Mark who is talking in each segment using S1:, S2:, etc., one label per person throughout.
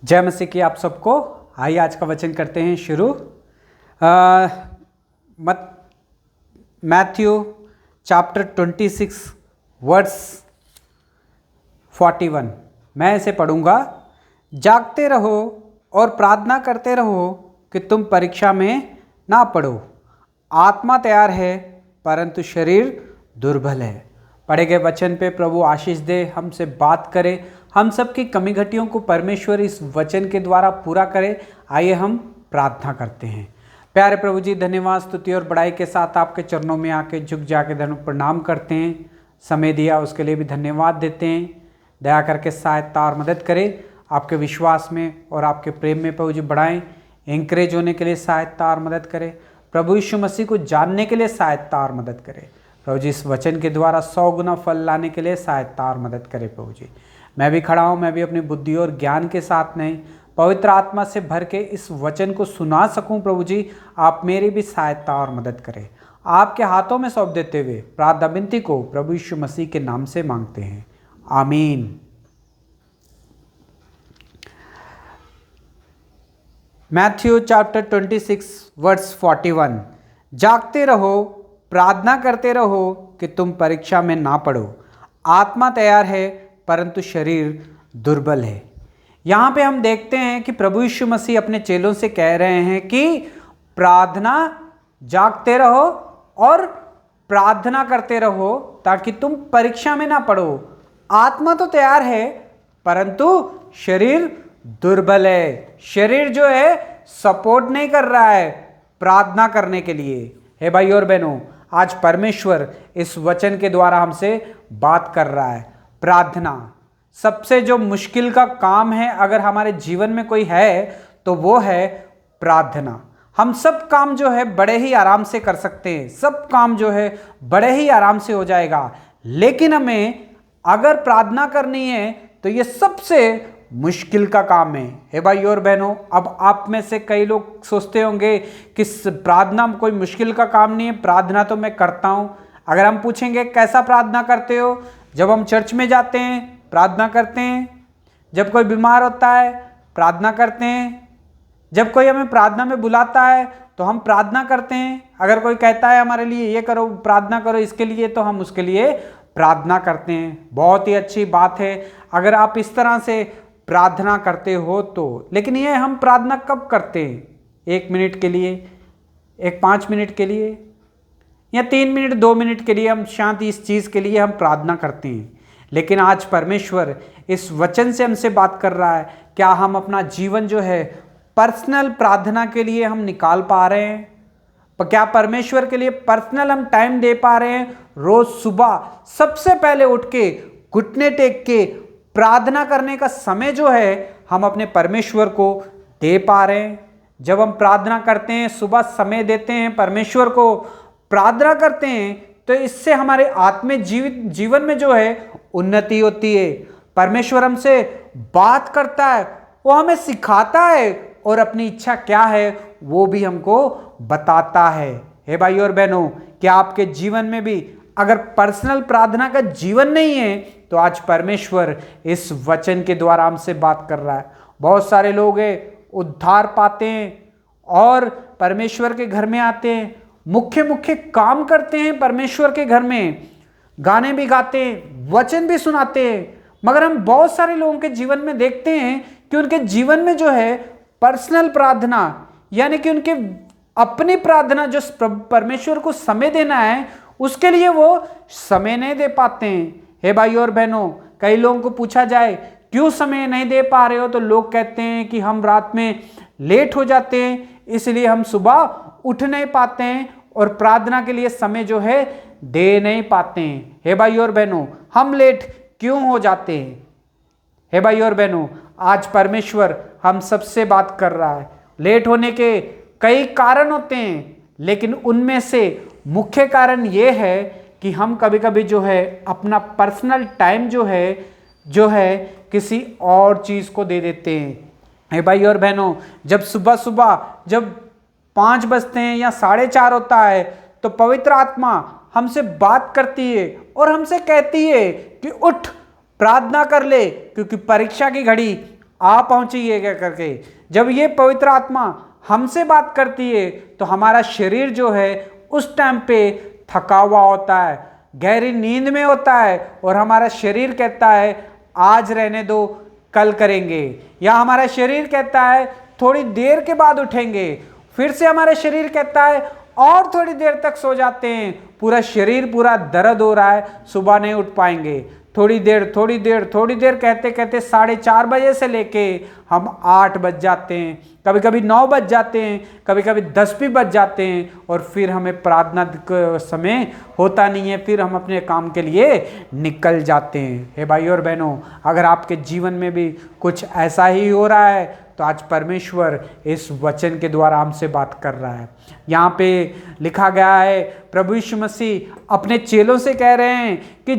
S1: जय मसीह की आप सबको। आइए आज का वचन करते हैं शुरू। Matthew chapter 26 verse 41। मैं इसे पढ़ूंगा। जागते रहो और प्रार्थना करते रहो कि तुम परीक्षा में ना पड़ो। आत्मा तैयार है परंतु शरीर दुर्बल है। पढ़े गए वचन पे प्रभु आशीष दे, हमसे बात करे, हम सबकी कमी घटियों को परमेश्वर इस वचन के द्वारा पूरा करे। आइए हम प्रार्थना करते हैं। प्यारे प्रभु जी, धन्यवाद, स्तुति और बड़ाई के साथ आपके चरणों में आके झुक जाके धन्य प्रणाम करते हैं। समय दिया उसके लिए भी धन्यवाद देते हैं। दया करके सहायता और मदद करें, आपके विश्वास में और आपके प्रेम में प्रभु जी बढ़ाएं। एंकरेज होने के लिए सहायता और मदद करें। प्रभु यीशु मसीह को जानने के लिए सहायता और मदद करें। प्रभु जी, इस वचन के द्वारा 100 गुना फल लाने के लिए सहायता और मदद करें। प्रभु जी, मैं भी खड़ा हूँ, मैं भी अपनी बुद्धि और ज्ञान के साथ नहीं, पवित्र आत्मा से भर के इस वचन को सुना सकूं। प्रभु जी, आप मेरी भी सहायता और मदद करें। आपके हाथों में सौंप देते हुए प्रार्थना विनती को प्रभु यीशु मसीह के नाम से मांगते हैं, आमीन। Matthew chapter 26 verse 41। जागते रहो, प्रार्थना करते रहो कि तुम परीक्षा में ना पड़ो। आत्मा तैयार है परंतु शरीर दुर्बल है। यहाँ पे हम देखते हैं कि प्रभु यीशु मसीह अपने चेलों से कह रहे हैं कि प्रार्थना, जागते रहो और प्रार्थना करते रहो ताकि तुम परीक्षा में ना पड़ो। आत्मा तो तैयार है परंतु शरीर दुर्बल है। शरीर जो है सपोर्ट नहीं कर रहा है प्रार्थना करने के लिए। हे भाई और बहनों, आज परमेश्वर इस वचन के द्वारा हमसे बात कर रहा है। प्रार्थना सबसे जो मुश्किल का काम है अगर हमारे जीवन में कोई है तो वो है प्रार्थना। हम सब काम जो है बड़े ही आराम से कर सकते हैं, सब काम जो है बड़े ही आराम से हो जाएगा, लेकिन हमें अगर प्रार्थना करनी है तो ये सबसे मुश्किल का काम है। हे भाई और बहनों, अब आप में से कई लोग सोचते होंगे कि प्रार्थना कोई मुश्किल का काम नहीं है, प्रार्थना तो मैं करता हूं। अगर हम पूछेंगे कैसा प्रार्थना करते हो, जब हम चर्च में जाते हैं प्रार्थना करते हैं, जब कोई बीमार होता है प्रार्थना करते हैं, जब कोई हमें प्रार्थना में बुलाता है तो हम प्रार्थना करते हैं। अगर कोई कहता है हमारे लिए ये करो, प्रार्थना करो इसके लिए, तो हम उसके लिए प्रार्थना करते हैं। बहुत ही अच्छी बात है अगर आप इस तरह से प्रार्थना करते हो तो। लेकिन ये हम प्रार्थना कब करते हैं? 1 मिनट के लिए, 5 मिनट के लिए, या 3 मिनट 2 मिनट के लिए हम शांति इस चीज़ के लिए हम प्रार्थना करते हैं। लेकिन आज परमेश्वर इस वचन से हमसे बात कर रहा है, क्या हम अपना जीवन जो है पर्सनल प्रार्थना के लिए हम निकाल पा रहे हैं? क्या परमेश्वर के लिए पर्सनल हम टाइम दे पा रहे हैं? रोज सुबह सबसे पहले उठ के घुटने टेक के प्रार्थना करने का समय जो है हम अपने परमेश्वर को दे पा रहे हैं? जब हम प्रार्थना करते हैं, सुबह समय देते हैं, परमेश्वर को प्रार्थना करते हैं, तो इससे हमारे आत्मिक जीवन में जो है उन्नति होती है। परमेश्वर हमसे बात करता है, वो हमें सिखाता है और अपनी इच्छा क्या है वो भी हमको बताता है। हे भाई और बहनों, क्या आपके जीवन में भी अगर पर्सनल प्रार्थना का जीवन नहीं है तो आज परमेश्वर इस वचन के द्वारा हमसे बात कर रहा है। बहुत सारे लोग हैं उद्धार पाते हैं और परमेश्वर के घर में आते हैं, मुख्य काम करते हैं परमेश्वर के घर में, गाने भी गाते हैं, वचन भी सुनाते हैं, मगर हम बहुत सारे लोगों के जीवन में देखते हैं कि उनके जीवन में जो है पर्सनल प्रार्थना, यानी कि उनके अपनी प्रार्थना जो परमेश्वर को समय देना है उसके लिए वो समय नहीं दे पाते हैं। हे भाई और बहनों, कई लोगों को पूछा जाए क्यों समय नहीं दे पा रहे हो, तो लोग कहते हैं कि हम रात में लेट हो जाते हैं इसलिए हम सुबह उठ नहीं पाते हैं और प्रार्थना के लिए समय जो है दे नहीं पाते हैं। हे भाई और बहनों, हम लेट क्यों हो जाते हैं? हे भाई और बहनों, आज परमेश्वर हम सबसे बात कर रहा है। लेट होने के कई कारण होते हैं, लेकिन उनमें से मुख्य कारण ये है कि हम कभी कभी जो है अपना पर्सनल टाइम जो है किसी और चीज़ को दे देते हैं। हे भाई और बहनों, जब सुबह जब 5 बजते हैं या 4:30 होता है तो पवित्र आत्मा हमसे बात करती है और हमसे कहती है कि उठ प्रार्थना कर ले, क्योंकि परीक्षा की घड़ी आप पहुंचिएगा करके। जब ये पवित्र आत्मा हमसे बात करती है तो हमारा शरीर जो है उस टाइम पे थका हुआ होता है, गहरी नींद में होता है, और हमारा शरीर कहता है आज रहने दो, कल करेंगे। या हमारा शरीर कहता है थोड़ी देर के बाद उठेंगे, फिर से हमारा शरीर कहता है और थोड़ी देर तक सो जाते हैं, पूरा शरीर पूरा दर्द हो रहा है, सुबह नहीं उठ पाएंगे। थोड़ी देर कहते कहते 4:30 बजे से लेके हम 8 बज जाते हैं, कभी कभी 9 बज जाते हैं, कभी कभी 10 भी बज जाते हैं, और फिर हमें प्रार्थना का समय होता नहीं है, फिर हम अपने काम के लिए निकल जाते हैं। हे भाई और बहनों, अगर आपके जीवन में भी कुछ ऐसा ही हो रहा है तो आज परमेश्वर इस वचन के द्वारा हमसे बात कर रहा है। यहाँ पे लिखा गया है, प्रभु यीशु मसीह अपने चेलों से कह रहे हैं कि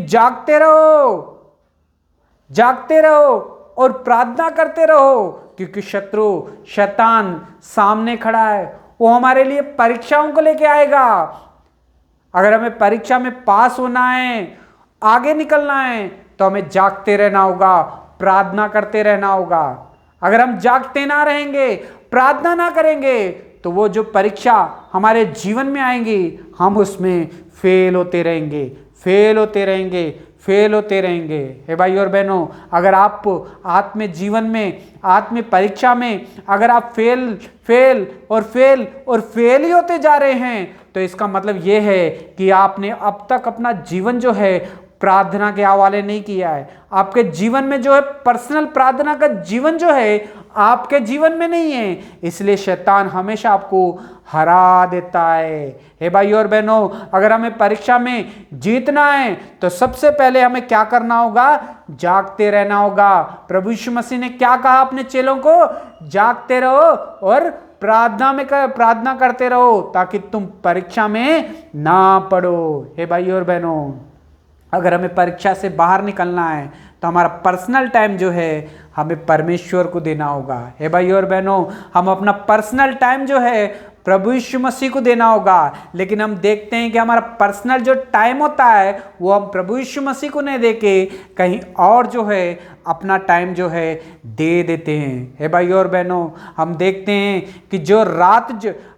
S1: जागते रहो और प्रार्थना करते रहो, क्योंकि शैतान सामने खड़ा है, वो हमारे लिए परीक्षाओं को लेके आएगा। अगर हमें परीक्षा में पास होना है, आगे निकलना है, तो हमें जागते रहना होगा, प्रार्थना करते रहना होगा। अगर हम जागते ना रहेंगे, प्रार्थना ना करेंगे, तो वो जो परीक्षा हमारे जीवन में आएंगी, हम उसमें फेल होते रहेंगे। हे भाई और बहनों, अगर आप आत्मिक जीवन में, आत्मिक परीक्षा में अगर आप फेल ही होते जा रहे हैं, तो इसका मतलब ये है कि आपने अब तक अपना जीवन जो है प्रार्थना के हवाले नहीं किया है। आपके जीवन में जो है पर्सनल प्रार्थना का जीवन जो है आपके जीवन में नहीं है, इसलिए शैतान हमेशा आपको हरा देता है। हे भाई और बहनों, अगर हमें परीक्षा में जीतना है तो सबसे पहले हमें क्या करना होगा? जागते रहना होगा। प्रभु यीशु मसीह ने क्या कहा अपने चेलों को? जागते रहो और प्रार्थना करते रहो, ताकि तुम परीक्षा में ना पड़ो। हे भाई और बहनों, अगर हमें परीक्षा से बाहर निकलना है तो हमारा पर्सनल टाइम जो है हमें परमेश्वर को देना होगा। हे भाई और बहनों, हम अपना पर्सनल टाइम जो है प्रभु यीशु मसीह को देना होगा, लेकिन हम देखते हैं कि हमारा पर्सनल जो टाइम होता है वो हम प्रभु यीशु मसीह को नहीं देके कहीं और जो है अपना टाइम जो है दे देते हैं। हे भाई और बहनों, हम देखते हैं कि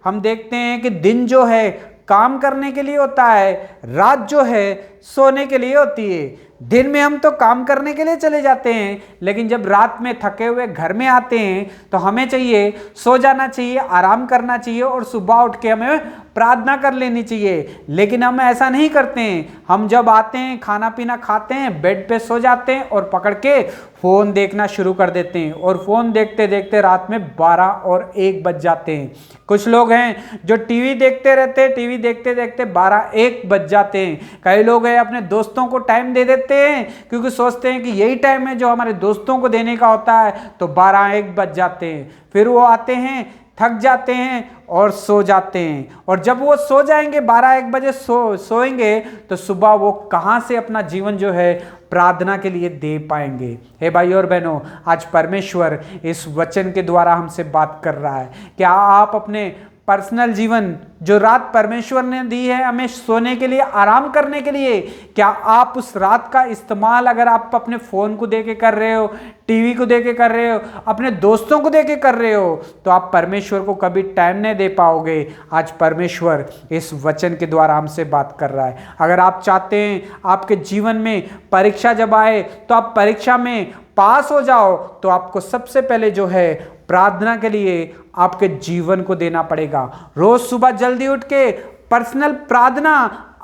S1: हम देखते हैं कि दिन जो है काम करने के लिए होता है, रात जो है सोने के लिए होती है। दिन में हम तो काम करने के लिए चले जाते हैं, लेकिन जब रात में थके हुए घर में आते हैं तो हमें चाहिए सो जाना चाहिए, आराम करना चाहिए, और सुबह उठ के हमें प्रार्थना कर लेनी चाहिए। लेकिन हम ऐसा नहीं करते हैं। हम जब आते हैं, खाना पीना खाते हैं, बेड पे सो जाते हैं और पकड़ के फ़ोन देखना शुरू कर देते हैं, और फ़ोन देखते देखते रात में 12 और 1 बज जाते हैं। कुछ लोग हैं जो टीवी देखते रहते हैं, टीवी देखते देखते 12-1 बज जाते हैं। कई लोग हैं अपने दोस्तों को टाइम दे देते हैं, क्योंकि सोचते हैं कि यही टाइम है जो हमारे दोस्तों को देने का होता है, तो 12-1 बज जाते हैं। फिर वो आते हैं, थक जाते हैं और सो जाते हैं, और जब वो सो जाएंगे 12-1 बजे सोएंगे तो सुबह वो कहाँ से अपना जीवन जो है प्रार्थना के लिए दे पाएंगे। हे भाई और बहनों, आज परमेश्वर इस वचन के द्वारा हमसे बात कर रहा है। क्या आप अपने पर्सनल जीवन जो रात परमेश्वर ने दी है हमें सोने के लिए, आराम करने के लिए, क्या आप उस रात का इस्तेमाल अगर आप अपने फ़ोन को देके कर रहे हो, टीवी को देके कर रहे हो, अपने दोस्तों को देके कर रहे हो, तो आप परमेश्वर को कभी टाइम नहीं दे पाओगे। आज परमेश्वर इस वचन के द्वारा हमसे बात कर रहा है। अगर आप चाहते हैं आपके जीवन में परीक्षा जब आए तो आप परीक्षा में पास हो जाओ, तो आपको सबसे पहले जो है प्रार्थना के लिए आपके जीवन को देना पड़ेगा। रोज सुबह जल्दी उठ के पर्सनल प्रार्थना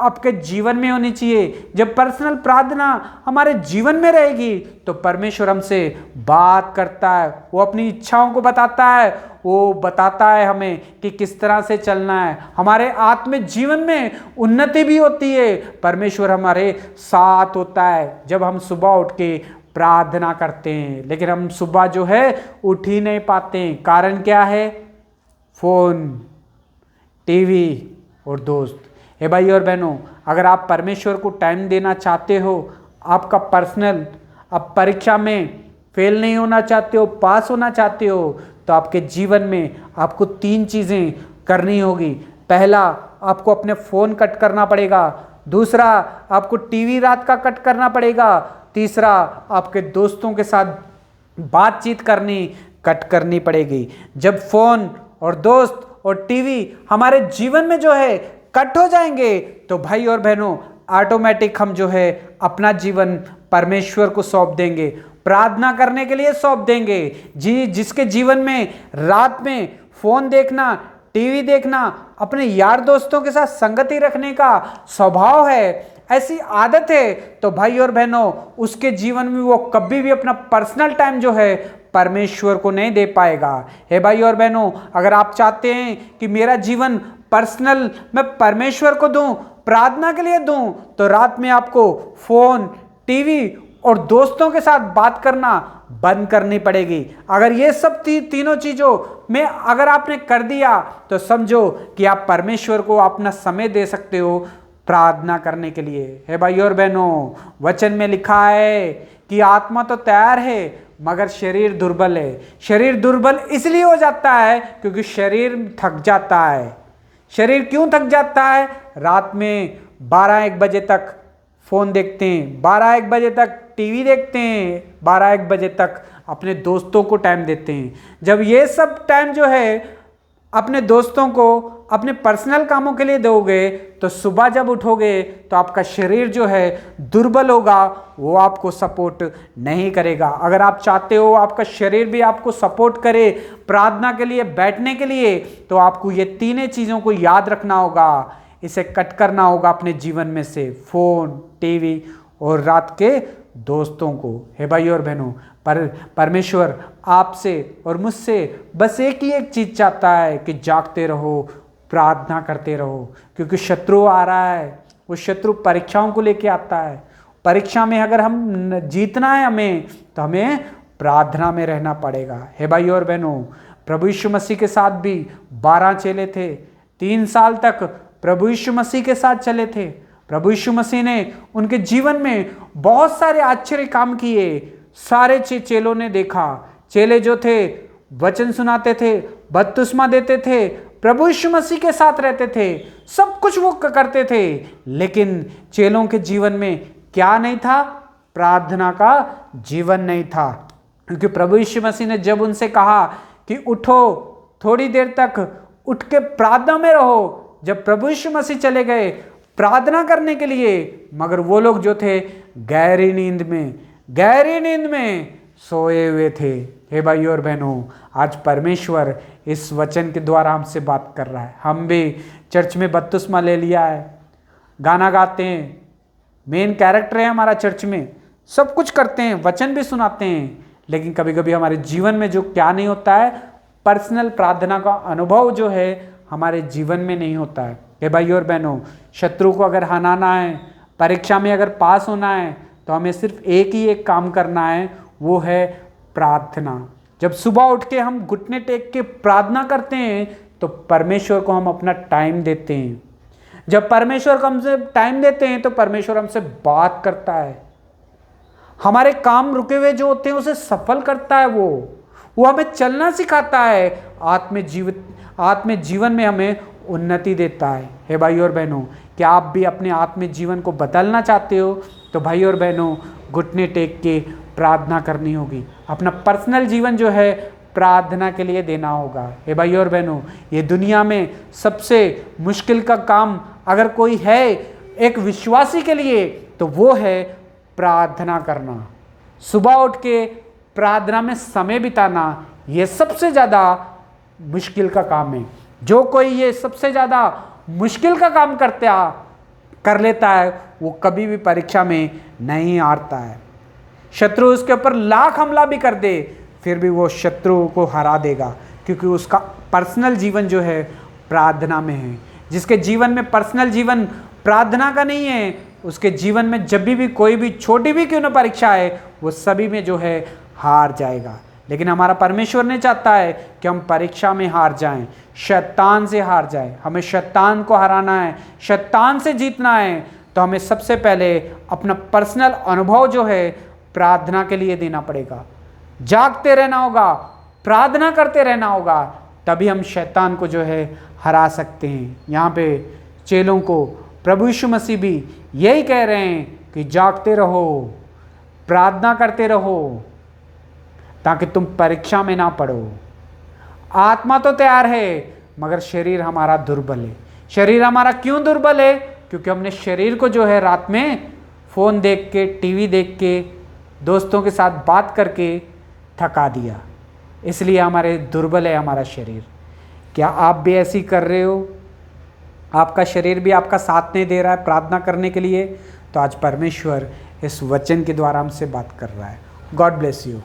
S1: आपके जीवन में होनी चाहिए। जब पर्सनल प्रार्थना हमारे जीवन में रहेगी तो परमेश्वर हमसे बात करता है, वो अपनी इच्छाओं को बताता है, वो बताता है हमें कि किस तरह से चलना है। हमारे आत्मिक जीवन में उन्नति भी होती है, परमेश्वर हमारे साथ होता है जब हम सुबह उठ के प्रार्थना करते हैं। लेकिन हम सुबह जो है उठ ही नहीं पाते हैं। कारण क्या है? फ़ोन, टीवी और दोस्त। हे भाई और बहनों, अगर आप परमेश्वर को टाइम देना चाहते हो, आपका पर्सनल, आप परीक्षा में फेल नहीं होना चाहते हो, पास होना चाहते हो, तो आपके जीवन में आपको 3 चीज़ें करनी होगी। पहला, आपको अपने फ़ोन कट करना पड़ेगा। दूसरा, आपको टीवी रात का कट करना पड़ेगा। तीसरा, आपके दोस्तों के साथ बातचीत करनी कट करनी पड़ेगी। जब फ़ोन और दोस्त और टीवी हमारे जीवन में जो है कट हो जाएंगे तो भाई और बहनों ऑटोमेटिक हम जो है अपना जीवन परमेश्वर को सौंप देंगे, प्रार्थना करने के लिए सौंप देंगे। जिसके जीवन में रात में फ़ोन देखना, टीवी देखना, अपने यार दोस्तों के साथ संगति रखने का स्वभाव है, ऐसी आदत है, तो भाई और बहनों उसके जीवन में वो कभी भी अपना पर्सनल टाइम जो है परमेश्वर को नहीं दे पाएगा। हे भाई और बहनों, अगर आप चाहते हैं कि मेरा जीवन पर्सनल मैं परमेश्वर को दूं, प्रार्थना के लिए दूं, तो रात में आपको फोन, टीवी और दोस्तों के साथ बात करना बंद करनी पड़ेगी। अगर ये सब तीनों चीज़ों में अगर आपने कर दिया तो समझो कि आप परमेश्वर को अपना समय दे सकते हो प्रार्थना करने के लिए। हे भाई और बहनों, वचन में लिखा है कि आत्मा तो तैयार है मगर शरीर दुर्बल है। शरीर दुर्बल इसलिए हो जाता है क्योंकि शरीर थक जाता है। शरीर क्यों थक जाता है? रात में 12-1 बजे तक फ़ोन देखते हैं, 12-1 बजे तक टीवी देखते हैं, 12-1 बजे तक अपने दोस्तों को टाइम देते हैं। जब ये सब टाइम जो है अपने दोस्तों को अपने पर्सनल कामों के लिए दोगे तो सुबह जब उठोगे तो आपका शरीर जो है दुर्बल होगा, वो आपको सपोर्ट नहीं करेगा। अगर आप चाहते हो आपका शरीर भी आपको सपोर्ट करे प्रार्थना के लिए, बैठने के लिए, तो आपको ये तीनों चीज़ों को याद रखना होगा, इसे कट करना होगा अपने जीवन में से, फ़ोन, टीवी और रात के दोस्तों को। हे भाई और बहनों, परमेश्वर आपसे और मुझसे बस एक ही एक चीज़ चाहता है कि जागते रहो, प्रार्थना करते रहो, क्योंकि शत्रु आ रहा है। वो शत्रु परीक्षाओं को लेके आता है। परीक्षा में अगर हम जीतना है हमें, तो हमें प्रार्थना में रहना पड़ेगा। हे भाई और बहनों, प्रभु यीशु मसीह के साथ भी 12 चेले थे, 3 साल तक प्रभु यीशु मसीह के साथ चले थे। प्रभु यीशु मसीह ने उनके जीवन में बहुत सारे आश्चर्य काम किए। सारे चेलों ने देखा। चेले जो थे वचन सुनाते थे, बपतिस्मा देते थे, प्रभु यीशु मसीह के साथ रहते थे, सब कुछ वो करते थे, लेकिन चेलों के जीवन में क्या नहीं था? प्रार्थना का जीवन नहीं था। क्योंकि प्रभु यीशु मसीह ने जब उनसे कहा कि उठो, थोड़ी देर तक उठ के प्रार्थना में रहो, जब प्रभु यीशु मसीह चले गए प्रार्थना करने के लिए, मगर वो लोग जो थे गहरी नींद में सोए हुए थे। हे भाई और बहनों, आज परमेश्वर इस वचन के द्वारा हमसे बात कर रहा है। हम भी चर्च में बपतिस्मा ले लिया है, गाना गाते हैं, मेन कैरेक्टर है हमारा चर्च में, सब कुछ करते हैं, वचन भी सुनाते हैं, लेकिन कभी कभी हमारे जीवन में जो क्या नहीं होता है, पर्सनल प्रार्थना का अनुभव जो है हमारे जीवन में नहीं होता है। हे भाई और बहनों, शत्रु को अगर हराना है, परीक्षा में अगर पास होना है, तो हमें सिर्फ एक ही एक काम करना है, वो है प्रार्थना। जब सुबह उठ के हम घुटने टेक के प्रार्थना करते हैं तो परमेश्वर को हम अपना टाइम देते हैं। जब परमेश्वर को हमसे टाइम देते हैं तो परमेश्वर हमसे बात करता है, हमारे काम रुके हुए जो होते हैं उसे सफल करता है। वो हमें चलना सिखाता है, आत्मिक जीवन में हमें उन्नति देता है। हे भाई और बहनों, क्या आप भी अपने आत्मिक जीवन को बदलना चाहते हो? तो भाई और बहनों, घुटने टेक के प्रार्थना करनी होगी, अपना पर्सनल जीवन जो है प्रार्थना के लिए देना होगा। हे भाई और बहनों, ये दुनिया में सबसे मुश्किल का काम अगर कोई है एक विश्वासी के लिए, तो वो है प्रार्थना करना। सुबह उठ के प्रार्थना में समय बिताना, ये सबसे ज़्यादा मुश्किल का काम है। जो कोई ये सबसे ज़्यादा मुश्किल का काम कर लेता है, वो कभी भी परीक्षा में नहीं हारता है। शत्रु उसके ऊपर लाख हमला भी कर दे, फिर भी वो शत्रु को हरा देगा, क्योंकि उसका पर्सनल जीवन जो है प्रार्थना में है। जिसके जीवन में पर्सनल जीवन प्रार्थना का नहीं है, उसके जीवन में जब भी कोई भी छोटी भी क्यों ना परीक्षा है, वो सभी में जो है हार जाएगा। लेकिन हमारा परमेश्वर नहीं चाहता है कि हम परीक्षा में हार जाएं, शैतान से हार जाएं। हमें शैतान को हराना है, शैतान से जीतना है, तो हमें सबसे पहले अपना पर्सनल अनुभव जो है प्रार्थना के लिए देना पड़ेगा। जागते रहना होगा, प्रार्थना करते रहना होगा, तभी हम शैतान को जो है हरा सकते हैं। यहाँ पे चेलों को प्रभु यीशु मसीह भी यही कह रहे हैं कि जागते रहो, प्रार्थना करते रहो, ताकि तुम परीक्षा में ना पड़ो। आत्मा तो तैयार है मगर शरीर हमारा दुर्बल है। शरीर हमारा क्यों दुर्बल है? क्योंकि हमने शरीर को जो है रात में फ़ोन देख के, टीवी देख के, दोस्तों के साथ बात करके थका दिया, इसलिए हमारे दुर्बल है हमारा शरीर। क्या आप भी ऐसी कर रहे हो? आपका शरीर भी आपका साथ नहीं दे रहा है प्रार्थना करने के लिए? तो आज परमेश्वर इस वचन के द्वारा हमसे बात कर रहा है। God bless you.